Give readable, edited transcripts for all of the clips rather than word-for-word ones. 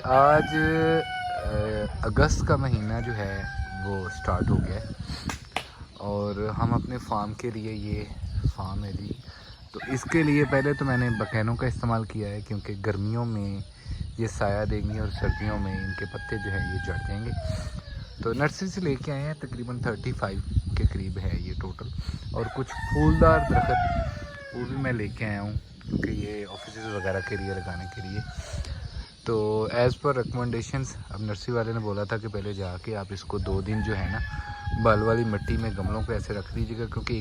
आज अगस्त का महीना जो है वो स्टार्ट हो गया है और हम अपने फार्म के लिए, ये फार्म है जी, तो इसके लिए पहले तो मैंने बकैनों का इस्तेमाल किया है क्योंकि गर्मियों में ये साया देंगी और सर्दियों में इनके पत्ते जो है ये झड़ जाएंगे। तो नर्सरी से लेके आए हैं, तकरीबन 35 के करीब है ये टोटल। और कुछ फूलदार दरख्त वो भी मैं लेके आया हूँ क्योंकि ये ऑफिस वगैरह के लिए लगाने के लिए। तो एज़ पर रिकमेंडेशंस अब नर्सरी वाले ने बोला था कि पहले जाके आप इसको 2 दिन जो है ना बाल वाली मिट्टी में गमलों को ऐसे रख दीजिएगा, क्योंकि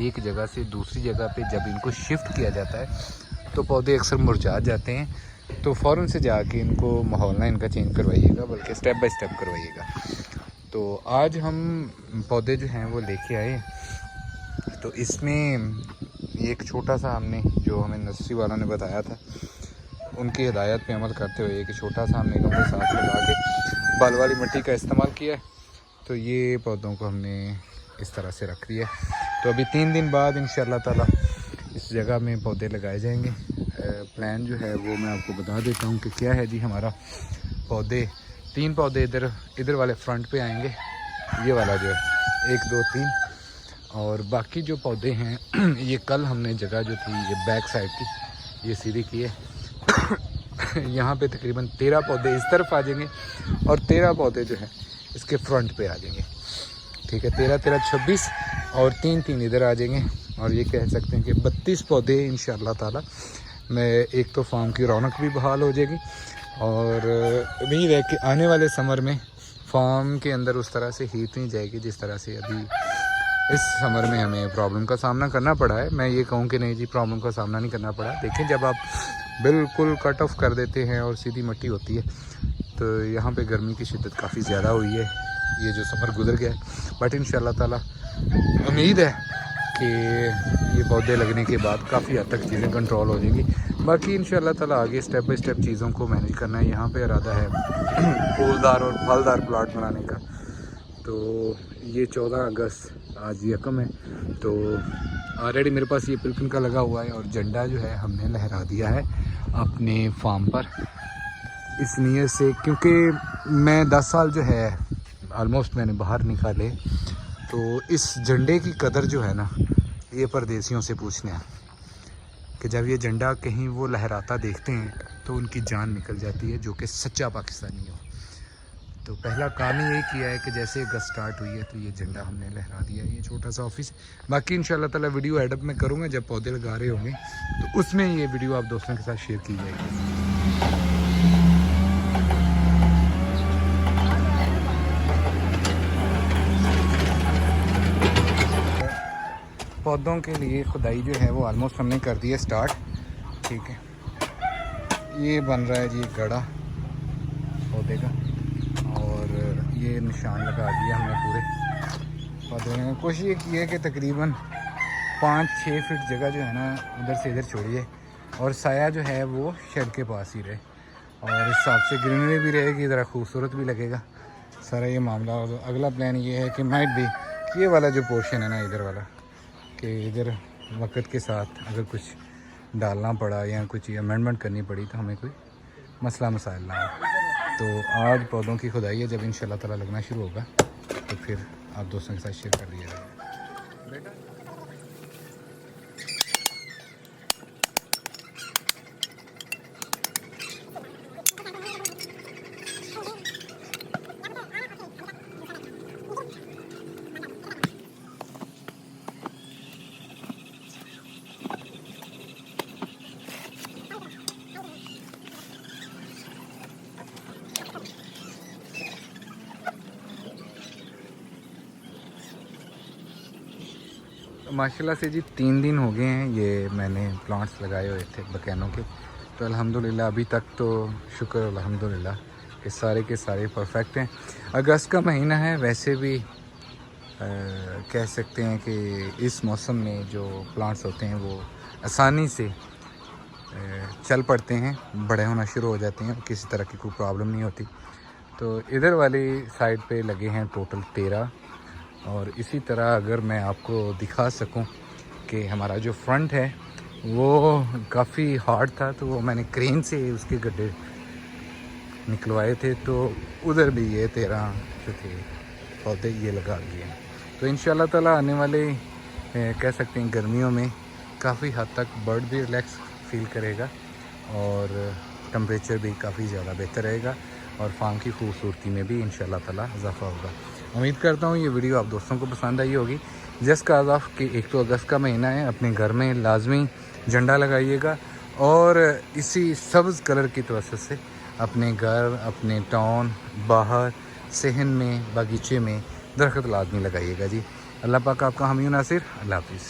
एक जगह से दूसरी जगह पे जब इनको शिफ्ट किया जाता है तो पौधे अक्सर मुरझा जाते हैं। तो फ़ौरन से जाके इनको माहौल ना इनका चेंज करवाइएगा, बल्कि स्टेप बाय स्टेप करवाइएगा। तो आज हम पौधे जो हैं वो लेके आए। तो इसमें एक छोटा सा हमने, जो हमें नर्सरी वालों ने बताया था, उनकी हिदायत पे अमल करते हुए एक छोटा सा हमने गमले साथ लगा के बाल वाली मिट्टी का इस्तेमाल किया है। तो ये पौधों को हमने इस तरह से रख दिया। तो अभी 3 दिन बाद इंशाल्लाह ताला इस जगह में पौधे लगाए जाएंगे। प्लान जो है वो मैं आपको बता देता हूँ कि क्या है जी। हमारा पौधे 3 पौधे इधर वाले फ्रंट पे आएंगे, ये वाला जो है 1 2 3, और बाकी जो पौधे हैं ये कल हमने जगह जो थी ये बैक साइड की ये सीधी की है। यहाँ पे तकरीबन 13 पौधे इस तरफ आ जाएंगे और 13 पौधे जो हैं इसके फ्रंट पे आ जाएंगे। ठीक है, 13 13 26 और 3 3 इधर आ जाएंगे। और ये कह सकते हैं कि 32 पौधे इंशाअल्लाह ताला में एक तो फार्म की रौनक भी बहाल हो जाएगी और उम्मीद है कि आने वाले समर में फार्म के अंदर उस तरह से हीट नहीं जाएगी जिस तरह से अभी इस समर में हमें प्रॉब्लम का सामना करना पड़ा है। मैं ये कहूँ कि नहीं जी, प्रॉब्लम का सामना नहीं करना पड़ा। देखिए, जब आप बिल्कुल कट ऑफ कर देते हैं और सीधी मिट्टी होती है तो यहाँ पे गर्मी की शिद्दत काफ़ी ज़्यादा हुई है। ये जो समर गुजर गया है, बट इंशाल्लाह ताला उम्मीद है कि ये पौधे लगने के बाद काफ़ी हद तक चीज़ें कंट्रोल हो जाएंगी। बाकी इंशाल्लाह ताला आगे स्टेप बाय स्टेप चीज़ों को मैनेज करना है। यहाँ पे इरादा है फूलदार और फलदार प्लाट बनाने का। तो ये 14 अगस्त आज यकम है, तो ऑलरेडी मेरे पास ये पिल्कन का लगा हुआ है और झंडा जो है हमने लहरा दिया है अपने फार्म पर, इस नीयत से क्योंकि मैं 10 साल जो है ऑलमोस्ट मैंने बाहर निकाले। तो इस झंडे की कदर जो है ना, ये परदेसियों से पूछने हैं कि जब ये झंडा कहीं वो लहराता देखते हैं तो उनकी जान निकल जाती है, जो कि सच्चा पाकिस्तानी हो। तो पहला काम ही यही किया है कि जैसे अगस्त स्टार्ट हुई है तो ये झंडा हमने लहरा दिया है। ये छोटा सा ऑफिस, बाकी इंशाल्लाह ताला वीडियो एडअप में करूँगा जब पौधे लगा रहे होंगे, तो उसमें ये वीडियो आप दोस्तों के साथ शेयर की जाएगी। पौधों के लिए खुदाई जो है वो ऑलमोस्ट हमने कर दी है स्टार्ट। ठीक है, ये बन रहा है जी गड़ा पौधे का और ये निशान लगा दिया हमने पूरे पौधे में। कोशिश ये की है कि तकरीबन 5-6 फीट जगह जो है ना उधर से इधर छोड़िए और साया जो है वो शेड के पास ही रहे और इस हिसाब से ग्रीनरी भी रहेगी, ज़रा खूबसूरत भी लगेगा सारा ये मामला। और अगला प्लान ये है कि माइट भी ये वाला जो पोर्शन है ना इधर वाला, कि इधर वक्त के साथ अगर कुछ डालना पड़ा या कुछ अमेंडमेंट करनी पड़ी तो हमें कोई मसला मसाइल ना हो। तो आज पौधों की खुदाई है, जब इंशाल्लाह ताला लगना शुरू होगा तो फिर आप दोस्तों के साथ शेयर कर दिया जाएगा। बेटा माशाल्लाह से जी 3 दिन हो गए हैं ये मैंने प्लांट्स लगाए हुए थे बकैनों के। तो अल्हम्दुलिल्लाह अभी तक तो शुक्र अल्हम्दुलिल्लाह कि सारे के सारे परफेक्ट हैं। अगस्त का महीना है, वैसे भी कह सकते हैं कि इस मौसम में जो प्लांट्स होते हैं वो आसानी से चल पड़ते हैं, बड़े होना शुरू हो जाते हैं, किसी तरह की कोई प्रॉब्लम नहीं होती। तो इधर वाली साइड पे लगे हैं टोटल 13। और इसी तरह अगर मैं आपको दिखा सकूं कि हमारा जो फ्रंट है वो काफ़ी हार्ड था, तो वो मैंने क्रेन से उसके गड्ढे निकलवाए थे, तो उधर भी ये 13 जो थे पौधे ये लगा दिए। तो इंशाल्लाह ताला आने वाले कह सकते हैं गर्मियों में काफ़ी हद तक बर्ड भी रिलैक्स फील करेगा और टेम्परेचर भी काफ़ी ज़्यादा बेहतर रहेगा और फार्म की खूबसूरती में भी इंशाल्लाह ताला इजाफा होगा। उम्मीद करता हूँ ये वीडियो आप दोस्तों को पसंद आई होगी। जस्ट का आज़ाफ कि 1 तो अगस्त का महीना है, अपने घर में लाजमी झंडा लगाइएगा और इसी सब्ज़ कलर की वजह से अपने घर, अपने टाउन, बाहर, सहन में, बागीचे में दरख्त लाजमी लगाइएगा जी। अल्लाह पाक आपका हामी नासिर। अल्लाह हाफिज़।